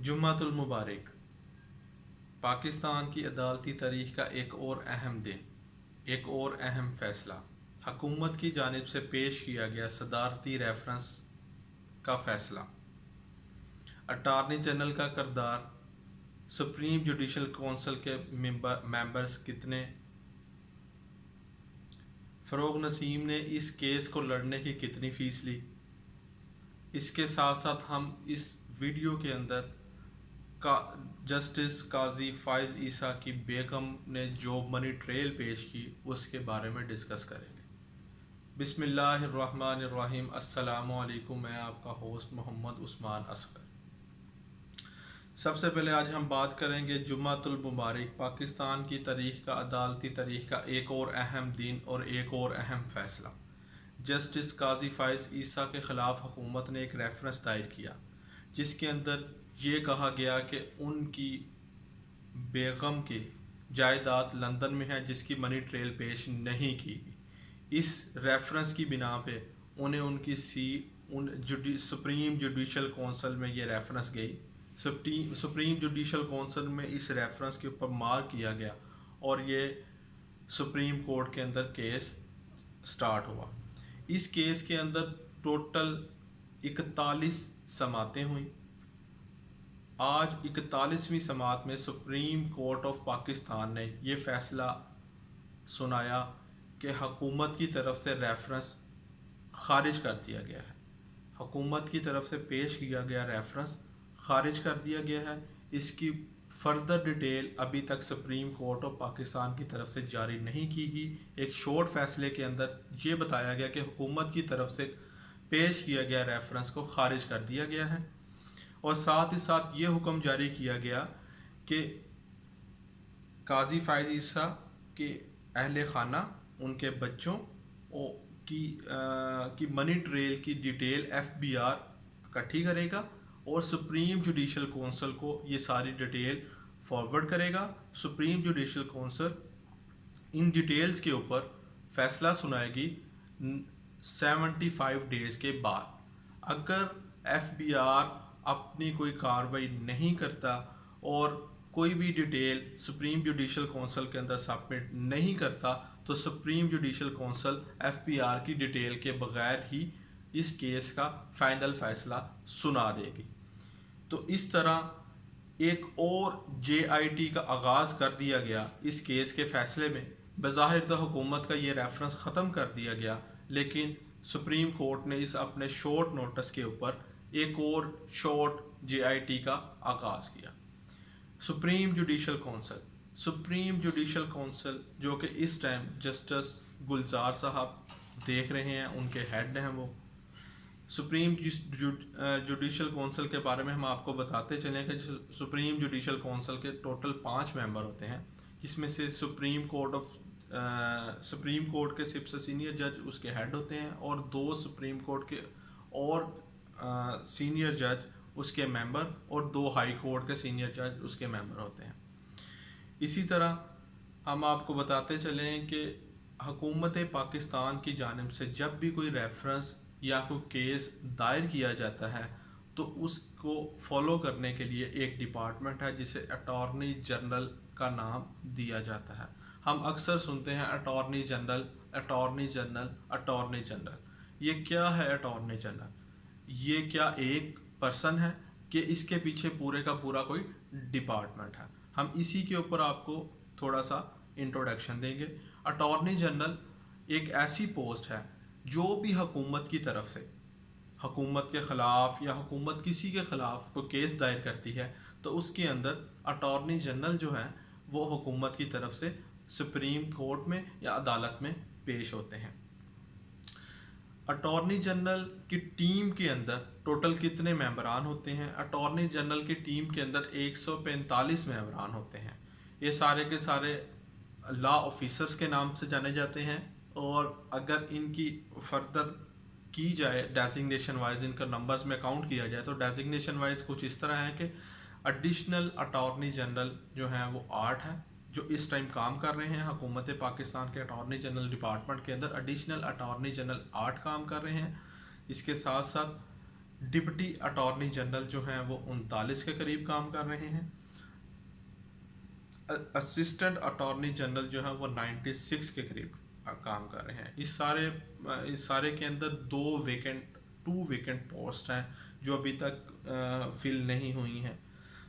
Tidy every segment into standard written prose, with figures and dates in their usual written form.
جمعۃ المبارک پاکستان کی عدالتی تاریخ کا ایک اور اہم دن، ایک اور اہم فیصلہ حکومت کی جانب سے پیش کیا گیا صدارتی ریفرنس کا فیصلہ، اٹارنی جنرل کا کردار، سپریم جوڈیشل کونسل کے ممبرز کتنے، فروغ نسیم نے اس کیس کو لڑنے کی کتنی فیس لی۔ اس کے ساتھ ساتھ ہم اس ویڈیو کے اندر جسٹس قاضی فائز عیسیٰ کی بیگم نے جو منی ٹریل پیش کی اس کے بارے میں ڈسکس کریں گے۔ بسم اللہ الرحمن الرحیم۔ السلام علیکم، میں آپ کا ہوسٹ محمد عثمان اصغر۔ سب سے پہلے آج ہم بات کریں گے جمعۃ المبارک، پاکستان کی تاریخ کا، عدالتی تاریخ کا ایک اور اہم دن اور ایک اور اہم فیصلہ۔ جسٹس قاضی فائز عیسیٰ کے خلاف حکومت نے ایک ریفرنس دائر کیا جس کے اندر یہ کہا گیا کہ ان کی بیگم کی جائیداد لندن میں ہے جس کی منی ٹریل پیش نہیں کی گئی۔ اس ریفرنس کی بنا پہ انہیں ان کی سپریم جوڈیشل کونسل میں یہ ریفرنس گئی۔ سپریم جوڈیشل کونسل میں اس ریفرنس کے اوپر مارک کیا گیا اور یہ سپریم کورٹ کے اندر کیس سٹارٹ ہوا۔ اس کیس کے اندر ٹوٹل 41 سماعتیں ہوئیں۔ آج 41ویں سماعت میں سپریم کورٹ آف پاکستان نے یہ فیصلہ سنایا کہ حکومت کی طرف سے ریفرنس خارج کر دیا گیا ہے، حکومت کی طرف سے پیش کیا گیا ریفرنس خارج کر دیا گیا ہے۔ اس کی فردر ڈیٹیل ابھی تک سپریم کورٹ آف پاکستان کی طرف سے جاری نہیں کی گئی۔ ایک شارٹ فیصلے کے اندر یہ بتایا گیا کہ حکومت کی طرف سے پیش کیا گیا ریفرنس کو خارج کر دیا گیا ہے، اور ساتھ ہی ساتھ یہ حکم جاری کیا گیا کہ قاضی فائز عیسیٰ کے اہل خانہ، ان کے بچوں کی منی ٹریل کی ڈیٹیل FBI اکٹھی کرے گا اور سپریم جوڈیشل کونسل کو یہ ساری ڈیٹیل فارورڈ کرے گا۔ سپریم جوڈیشل کونسل ان ڈیٹیلز کے اوپر فیصلہ سنائے گی 75 ڈیز کے بعد۔ اگر FBI اپنی کوئی کارروائی نہیں کرتا اور کوئی بھی ڈیٹیل سپریم جوڈیشل کونسل کے اندر سبمٹ نہیں کرتا تو سپریم جوڈیشل کونسل FBI کی ڈیٹیل کے بغیر ہی اس کیس کا فائنل فیصلہ سنا دے گی۔ تو اس طرح ایک اور JIT کا آغاز کر دیا گیا اس کیس کے فیصلے میں۔ بظاہر تو حکومت کا یہ ریفرنس ختم کر دیا گیا، لیکن سپریم کورٹ نے اس اپنے شارٹ نوٹس کے اوپر ایک اور شارٹ JIT کا آغاز کیا۔ سپریم جوڈیشل کونسل جو کہ اس ٹائم جسٹس گلزار صاحب دیکھ رہے ہیں، ان کے ہیڈ ہیں وہ۔ سپریم جوڈیشل کونسل کے بارے میں ہم آپ کو بتاتے چلیں کہ سپریم جوڈیشل کونسل کے ٹوٹل 5 ممبر ہوتے ہیں، جس میں سے سپریم کورٹ کے سب سے سینئر جج اس کے ہیڈ ہوتے ہیں، اور 2 سپریم کورٹ کے اور سینئر جج اس کے ممبر، اور 2 ہائی کورٹ کے سینئر جج اس کے ممبر ہوتے ہیں۔ اسی طرح ہم آپ کو بتاتے چلیں کہ حکومت پاکستان کی جانب سے جب بھی کوئی ریفرنس یا کوئی کیس دائر کیا جاتا ہے تو اس کو فالو کرنے کے لیے ایک ڈپارٹمنٹ ہے جسے اٹارنی جنرل کا نام دیا جاتا ہے۔ ہم اکثر سنتے ہیں attorney general, attorney general, attorney general. یہ کیا ہے اٹارنی جنرل؟ یہ کیا ایک پرسن ہے کہ اس کے پیچھے پورے کا پورا کوئی ڈپارٹمنٹ ہے؟ ہم اسی کے اوپر آپ کو تھوڑا سا انٹروڈکشن دیں گے۔ اٹارنی جنرل ایک ایسی پوسٹ ہے جو بھی حکومت کی طرف سے حکومت کے خلاف یا حکومت کسی کے خلاف کوئی کیس دائر کرتی ہے تو اس کے اندر اٹارنی جنرل جو ہے وہ حکومت کی طرف سے سپریم کورٹ میں یا عدالت میں پیش ہوتے ہیں۔ اٹارنی جنرل کی ٹیم کے اندر ٹوٹل کتنے ممبران ہوتے ہیں؟ اٹارنی جنرل کی ٹیم کے اندر 145 ممبران ہوتے ہیں۔ یہ سارے کے سارے لا آفیسرز کے نام سے جانے جاتے ہیں، اور اگر ان کی فردر کی جائے ڈیزگنیشن وائز، ان کا نمبرز میں کاؤنٹ کیا جائے تو ڈیزگنیشن وائز کچھ اس طرح ہے کہ ایڈیشنل اٹارنی جنرل جو ہیں وہ 8 ہیں جو اس ٹائم کام کر رہے ہیں حکومت پاکستان کے اٹارنی جنرل ڈپارٹمنٹ کے اندر۔ ایڈیشنل اٹارنی جنرل 8 کام کر رہے ہیں۔ اس کے ساتھ ساتھ ڈپٹی اٹارنی جنرل جو ہیں وہ 39 کے قریب کام کر رہے ہیں، اسسٹنٹ اٹارنی جنرل جو ہیں وہ 96 کے قریب کام کر رہے ہیں۔ اس سارے کے اندر ٹو ویکنٹ پوسٹ ہیں جو ابھی تک فل نہیں ہوئی ہیں۔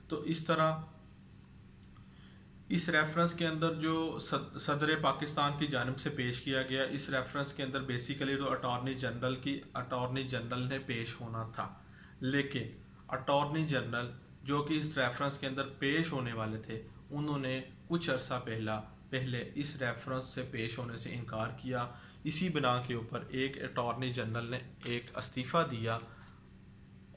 تو اس طرح اس ریفرنس کے اندر جو صدر پاکستان کی جانب سے پیش کیا گیا، اس ریفرنس کے اندر بیسیکلی تو اٹارنی جنرل نے پیش ہونا تھا، لیکن اٹارنی جنرل جو کہ اس ریفرنس کے اندر پیش ہونے والے تھے، انہوں نے کچھ عرصہ پہلے اس ریفرنس سے پیش ہونے سے انکار کیا۔ اسی بنا کے اوپر ایک اٹارنی جنرل نے ایک استعفیٰ دیا،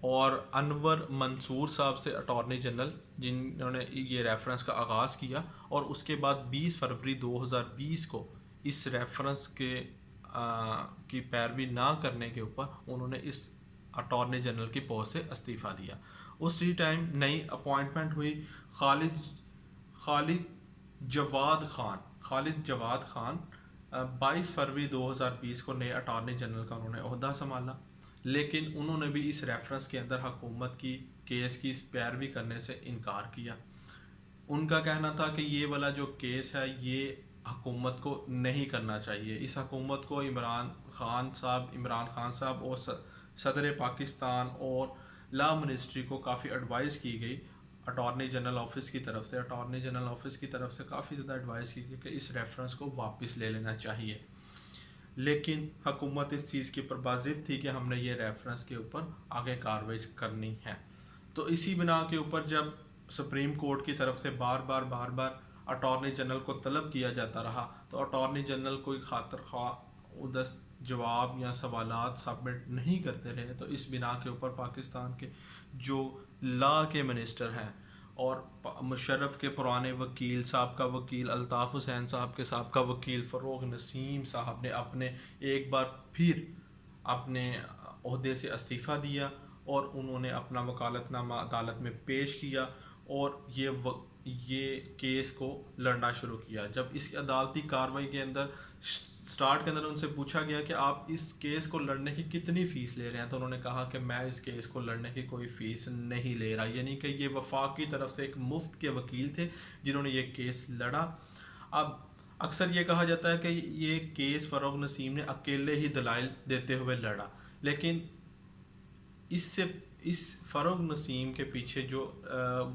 اور انور منصور صاحب سے اٹارنی جنرل جنہوں نے یہ ریفرنس کا آغاز کیا، اور اس کے بعد 20 فروری 2020 کو اس ریفرنس کی پیروی نہ کرنے کے اوپر انہوں نے اس اٹارنی جنرل کی پوسٹ سے استعفیٰ دیا۔ اسی ٹائم نئی اپوائنٹمنٹ ہوئی خالد جواد خان 22 فروری 2020 کو نئے اٹارنی جنرل کا انہوں نے عہدہ سنبھالا، لیکن انہوں نے بھی اس ریفرنس کے اندر حکومت کی کیس کی اس پیروی کرنے سے انکار کیا۔ ان کا کہنا تھا کہ یہ والا جو کیس ہے یہ حکومت کو نہیں کرنا چاہیے، اس حکومت کو عمران خان صاحب اور صدر پاکستان اور لا منسٹری کو کافی ایڈوائز کی گئی اٹارنی جنرل آفس کی طرف سے کافی زیادہ ایڈوائز کی گئی کہ اس ریفرنس کو واپس لے لینا چاہیے، لیکن حکومت اس چیز کی اوپر بازد تھی کہ ہم نے یہ ریفرنس کے اوپر آگے کارروائی کرنی ہے۔ تو اسی بنا کے اوپر جب سپریم کورٹ کی طرف سے بار بار اٹارنی جنرل کو طلب کیا جاتا رہا، تو اٹارنی جنرل کوئی خاطر خواہ جواب یا سوالات سبمٹ نہیں کرتے رہے، تو اس بنا کے اوپر پاکستان کے جو لا کے منسٹر ہیں اور مشرف کے پرانے وکیل، سابقہ وکیل الطاف حسین صاحب کے سابقہ وکیل فروغ نسیم صاحب نے ایک بار پھر اپنے عہدے سے استعفیٰ دیا، اور انہوں نے اپنا وکالت نامہ عدالت میں پیش کیا اور یہ کیس کو لڑنا شروع کیا۔ جب اس کی عدالتی کارروائی کے اندر سٹارٹ کے اندر ان سے پوچھا گیا کہ آپ اس کیس کو لڑنے کی کتنی فیس لے رہے ہیں، تو انہوں نے کہا کہ میں اس کیس کو لڑنے کی کوئی فیس نہیں لے رہا، یعنی کہ یہ وفاق کی طرف سے ایک مفت کے وکیل تھے جنہوں نے یہ کیس لڑا۔ اب اکثر یہ کہا جاتا ہے کہ یہ کیس فروغ نسیم نے اکیلے ہی دلائل دیتے ہوئے لڑا، لیکن اس فروغ نسیم کے پیچھے جو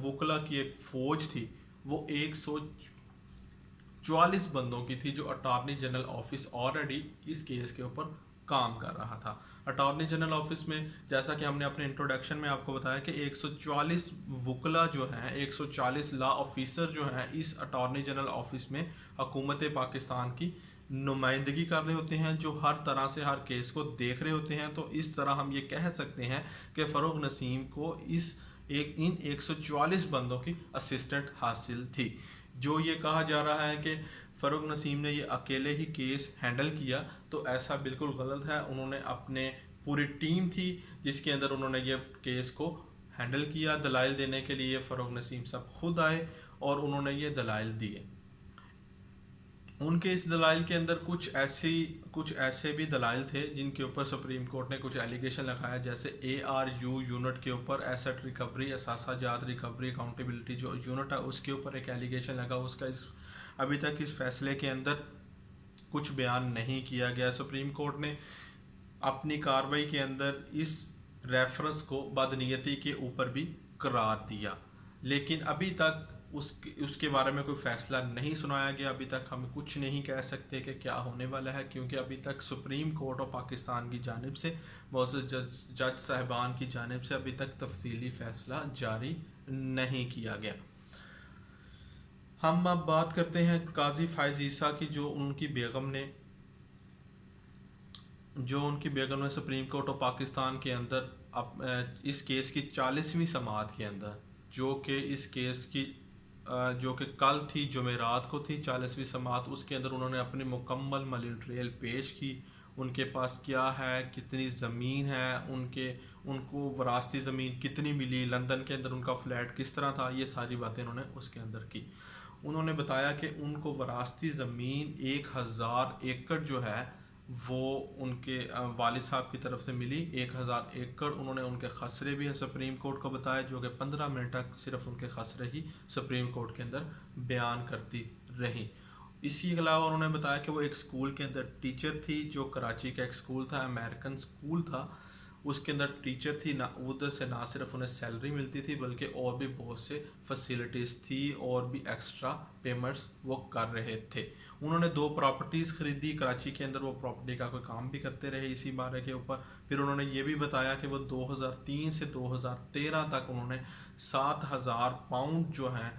وکلا کی ایک فوج تھی وہ 144 بندوں کی تھی، جو اٹارنی جنرل آفس آلریڈی اس کیس کے اوپر کام کر رہا تھا۔ اٹارنی جنرل آفس میں جیسا کہ ہم نے اپنے انٹروڈکشن میں آپ کو بتایا کہ 144 وکلا جو ہیں، 140 لا آفیسر جو ہیں اس اٹارنی جنرل آفس میں حکومت پاکستان کی نمائندگی کر رہے ہوتے ہیں، جو ہر طرح سے ہر کیس کو دیکھ رہے ہوتے ہیں۔ تو اس طرح ہم یہ کہہ سکتے ہیں کہ فروغ نسیم کو ان 144 بندوں کی اسسٹنٹ حاصل تھی۔ جو یہ کہا جا رہا ہے کہ فروغ نسیم نے یہ اکیلے ہی کیس ہینڈل کیا، تو ایسا بالکل غلط ہے۔ انہوں نے اپنے پوری ٹیم تھی جس کے اندر انہوں نے یہ کیس کو ہینڈل کیا۔ دلائل دینے کے لیے فروغ نسیم صاحب خود آئے اور انہوں نے یہ دلائل دیے۔ ان کے اس دلائل کے اندر کچھ ایسے بھی دلائل تھے جن کے اوپر سپریم کورٹ نے کچھ ایلیگیشن لگایا، جیسے ARU یونٹ کے اوپر ایسٹ ریکوری، اثاثہ جات ریکوری اکاؤنٹیبلٹی جو یونٹ ہے اس کے اوپر ایک ایلیگیشن لگا۔ اس کا ابھی تک اس فیصلے کے اندر کچھ بیان نہیں کیا گیا۔ سپریم کورٹ نے اپنی کارروائی کے اندر اس ریفرنس کو بدنیتی کے اوپر بھی قرار دیا، لیکن ابھی تک اس کے بارے میں کوئی فیصلہ نہیں سنایا گیا۔ ابھی تک ہم کچھ نہیں کہہ سکتے کہ کیا ہونے والا ہے، کیونکہ ابھی تک سپریم کورٹ آف پاکستان کی جانب سے، معزز جج صاحبان کی جانب سے ابھی تک تفصیلی فیصلہ جاری نہیں کیا گیا۔ ہم اب بات کرتے ہیں قاضی فائز عیسیٰ کی، جو ان کی بیگم نے سپریم کورٹ آف پاکستان کے اندر اس کیس کی 40ویں سماعت کے اندر، جو کہ اس کیس کی جو کہ کل تھی، جمعرات کو تھی 40ویں سماعت، اس کے اندر انہوں نے اپنی مکمل ملیٹریل پیش کی۔ ان کے پاس کیا ہے، کتنی زمین ہے، ان کو وراثتی زمین کتنی ملی، لندن کے اندر ان کا فلیٹ کس طرح تھا، یہ ساری باتیں انہوں نے اس کے اندر کی۔ انہوں نے بتایا کہ ان کو وراثتی زمین 1000 ایکڑ جو ہے وہ ان کے والد صاحب کی طرف سے ملی 1000 ایکڑ. انہوں نے ان کے خسرے بھی سپریم کورٹ کو بتایا جو کہ 15 منٹ تک صرف ان کے خسرے ہی سپریم کورٹ کے اندر بیان کرتی رہیں. اسی کے علاوہ انہوں نے بتایا کہ وہ ایک اسکول کے اندر ٹیچر تھی جو کراچی کا ایک اسکول تھا، امریکن اسکول تھا، اس کے اندر ٹیچر تھی. ادھر سے نہ صرف انہیں سیلری ملتی تھی بلکہ اور بھی بہت سے فیسلٹیز تھی اور بھی ایکسٹرا پیمنٹس وہ کر رہے تھے. انہوں نے 2 پراپرٹیز خریدی کراچی کے اندر، وہ پراپرٹی کا کوئی کام بھی کرتے رہے اسی بارے کے اوپر. پھر انہوں نے یہ بھی بتایا کہ وہ 2003 سے 2013 تک انہوں نے 7000 پاؤنڈ جو ہیں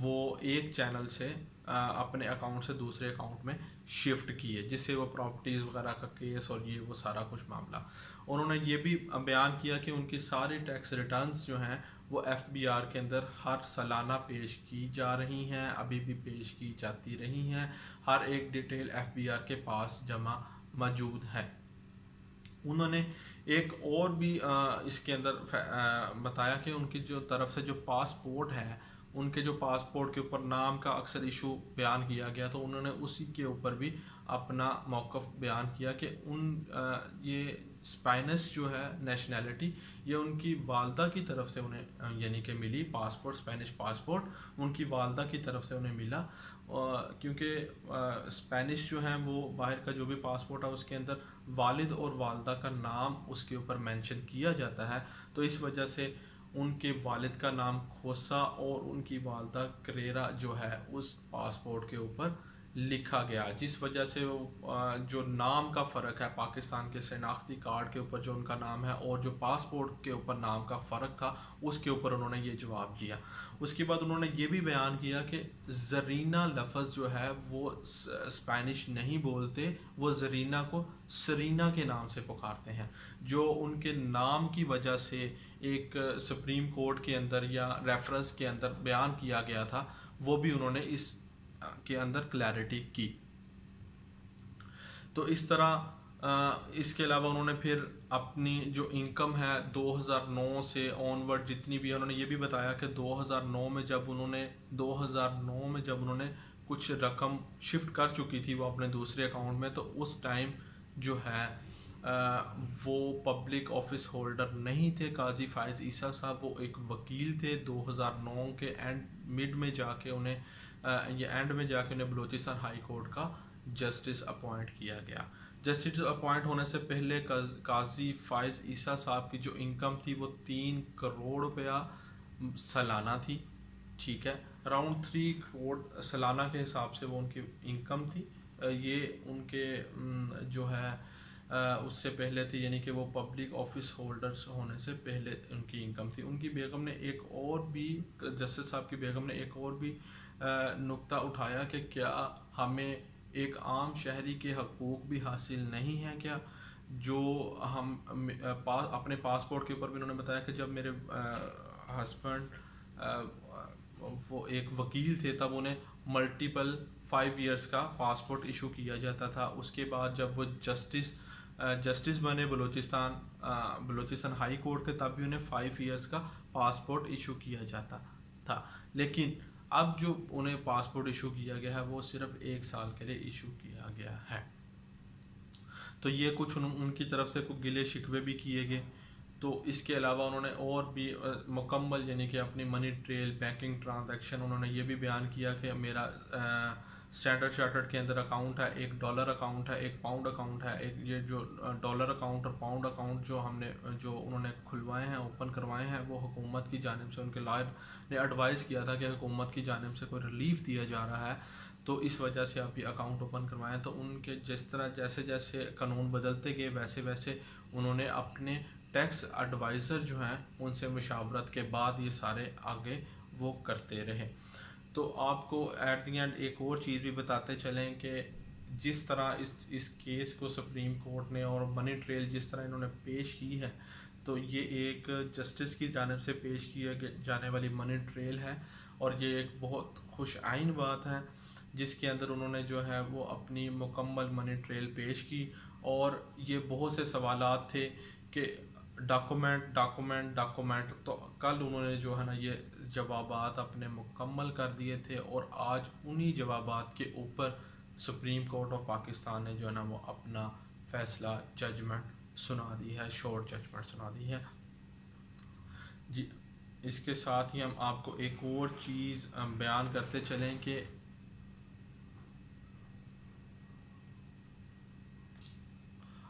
وہ ایک چینل سے اپنے اکاؤنٹ سے دوسرے اکاؤنٹ میں شفٹ کیے، جس سے وہ پراپرٹیز وغیرہ کا کیس اور یہ وہ سارا کچھ معاملہ. انہوں نے یہ بھی بیان کیا کہ ان کی ساری ٹیکس ریٹرنز جو ہیں وہ ایف بی آر کے اندر ہر سالانہ پیش کی جا رہی ہیں، ابھی بھی پیش کی جاتی رہی ہیں، ہر ایک ڈیٹیل ایف بی آر کے پاس جمع موجود ہے. انہوں نے ایک اور بھی اس کے اندر بتایا کہ ان کی جو طرف سے جو پاسپورٹ ہے، ان کے جو پاسپورٹ کے اوپر نام کا اکثر ایشو بیان کیا گیا، تو انہوں نے اسی کے اوپر بھی اپنا موقف بیان کیا کہ یہ اسپینش جو ہے نیشنلٹی یہ ان کی والدہ کی طرف سے انہیں یعنی کہ ملی. پاسپورٹ اسپینش پاسپورٹ ان کی والدہ کی طرف سے انہیں ملا، کیونکہ اسپینش جو ہیں وہ باہر کا جو بھی پاسپورٹ ہے اس کے اندر والد اور والدہ کا نام اس کے اوپر مینشن کیا جاتا ہے. تو اس وجہ سے ان کے والد کا نام کھوسا اور ان کی والدہ کریرا جو ہے اس پاسپورٹ کے اوپر لکھا گیا، جس وجہ سے جو نام کا فرق ہے پاکستان کے شناختی کارڈ کے اوپر جو ان کا نام ہے اور جو پاسپورٹ کے اوپر نام کا فرق تھا اس کے اوپر انہوں نے یہ جواب دیا. اس کے بعد انہوں نے یہ بھی بیان کیا کہ زرینہ لفظ جو ہے وہ اسپینش نہیں بولتے، وہ زرینہ کو سرینا کے نام سے پکارتے ہیں، جو ان کے نام کی وجہ سے ایک سپریم کورٹ کے اندر یا ریفرنس کے اندر بیان کیا گیا تھا، وہ بھی انہوں نے اس کے اندر کلیئرٹی کی. تو اس طرح اس کے علاوہ انہوں نے پھر اپنی جو انکم ہے 2009 سے آن ورڈ جتنی بھی انہوں نے یہ بھی بتایا کہ 2009 میں جب انہوں نے کچھ رقم شفٹ کر چکی تھی وہ اپنے دوسرے اکاؤنٹ میں، تو اس ٹائم جو ہے وہ پبلک آفس ہولڈر نہیں تھے. قاضی فائز عیسیٰ صاحب وہ ایک وکیل تھے. 2009 کے اینڈ میں جا کے انہیں بلوچستان ہائی کورٹ کا جسٹس اپوائنٹ کیا گیا. جسٹس اپوائنٹ ہونے سے پہلے قاضی فائز عیسیٰ صاحب کی جو انکم تھی وہ 3 کروڑ روپیہ سالانہ تھی. ٹھیک ہے، اراؤنڈ 3 کروڑ سالانہ کے حساب سے وہ ان کی انکم تھی. یہ ان کے جو ہے اس سے پہلے تھی، یعنی کہ وہ پبلک آفس ہولڈرز ہونے سے پہلے ان کی انکم تھی. ان کی بیگم نے ایک اور بھی جسٹس صاحب کی بیگم نے ایک اور بھی نقطہ اٹھایا کہ کیا ہمیں ایک عام شہری کے حقوق بھی حاصل نہیں ہیں کیا، جو ہم اپنے پاسپورٹ کے اوپر بھی انہوں نے بتایا کہ جب میرے ہسبینڈ وہ ایک وکیل تھے تب انہیں ملٹیپل 5 ایئرس کا پاسپورٹ ایشو کیا جاتا تھا. اس کے بعد جب وہ جسٹس بنے بلوچستان ہائی کورٹ کے، تب بھی انہیں 5 ایئرس کا پاسپورٹ ایشو کیا جاتا تھا. لیکن اب جو انہیں پاسپورٹ ایشو کیا گیا ہے وہ صرف 1 سال کے لیے ایشو کیا گیا ہے. تو یہ کچھ ان کی طرف سے کچھ گلے شکوے بھی کیے گئے. تو اس کے علاوہ انہوں نے اور بھی مکمل یعنی کہ اپنی منی ٹریل بینکنگ ٹرانزیکشن انہوں نے یہ بھی بیان کیا کہ میرا اسٹینڈرڈ چارٹرڈ کے اندر اکاؤنٹ ہے، ایک ڈالر اکاؤنٹ ہے، ایک پاؤنڈ اکاؤنٹ ہے. ایک یہ جو ڈالر اکاؤنٹ اور پاؤنڈ اکاؤنٹ جو انہوں نے کھلوائے ہیں، اوپن کروائے ہیں، وہ حکومت کی جانب سے ان کے لائر نے ایڈوائز کیا تھا کہ حکومت کی جانب سے کوئی ریلیف دیا جا رہا ہے تو اس وجہ سے آپ یہ اکاؤنٹ اوپن کروائیں. تو ان کے جیسے قانون بدلتے گئے ویسے ویسے انہوں نے اپنے ٹیکس ایڈوائزر جو ہیں ان سے مشاورت کے بعد یہ سارے آگے وہ کرتے رہے. تو آپ کو ایٹ دی اینڈ ایک اور چیز بھی بتاتے چلیں کہ جس طرح اس کیس کو سپریم کورٹ نے اور منی ٹریل جس طرح انہوں نے پیش کی ہے، تو یہ ایک جسٹس کی جانب سے پیش کی جانے والی منی ٹریل ہے اور یہ ایک بہت خوش آئین بات ہے جس کے اندر انہوں نے جو ہے وہ اپنی مکمل منی ٹریل پیش کی. اور یہ بہت سے سوالات تھے کہ ڈاکومنٹ. تو کل انہوں نے جو ہے نا یہ جوابات اپنے مکمل کر دیے تھے اور آج انہی جوابات کے اوپر سپریم کورٹ آف پاکستان نے جو ہے نا وہ اپنا فیصلہ ججمنٹ سنا دی ہے، شورٹ ججمنٹ سنا دی ہے جی۔ اس کے ساتھ ہی ہم آپ کو ایک اور چیز بیان کرتے چلیں کہ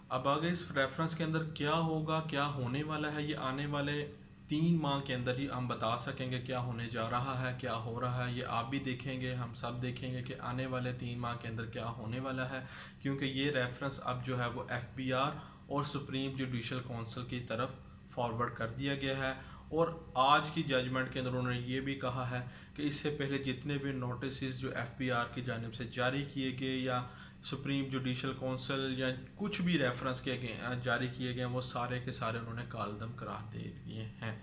اب آگے اس ریفرنس کے اندر کیا ہوگا، کیا ہونے والا ہے، یہ آنے والے 3 ماہ کے اندر ہی ہم بتا سکیں گے کیا ہونے جا رہا ہے، کیا ہو رہا ہے۔ یہ آپ بھی دیکھیں گے، ہم سب دیکھیں گے کہ آنے والے 3 ماہ کے اندر کیا ہونے والا ہے، کیونکہ یہ ریفرنس اب جو ہے وہ FBR اور سپریم جوڈیشل کونسل کی طرف فارورڈ کر دیا گیا ہے۔ اور آج کی ججمنٹ کے اندر انہوں نے یہ بھی کہا ہے کہ اس سے پہلے جتنے بھی نوٹسز جو FBR کی جانب سے جاری کیے گئے یا سپریم جوڈیشل کونسل یا کچھ بھی ریفرنس کیے گئے جاری کیے گئے ہیں، وہ سارے کے سارے انہوں نے کالعدم قرار دے دیے ہیں۔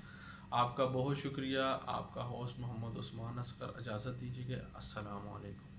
آپ کا بہت شکریہ۔ آپ کا ہوسٹ محمد عثمان اصغر، اجازت دیجیے گا۔ السلام علیکم۔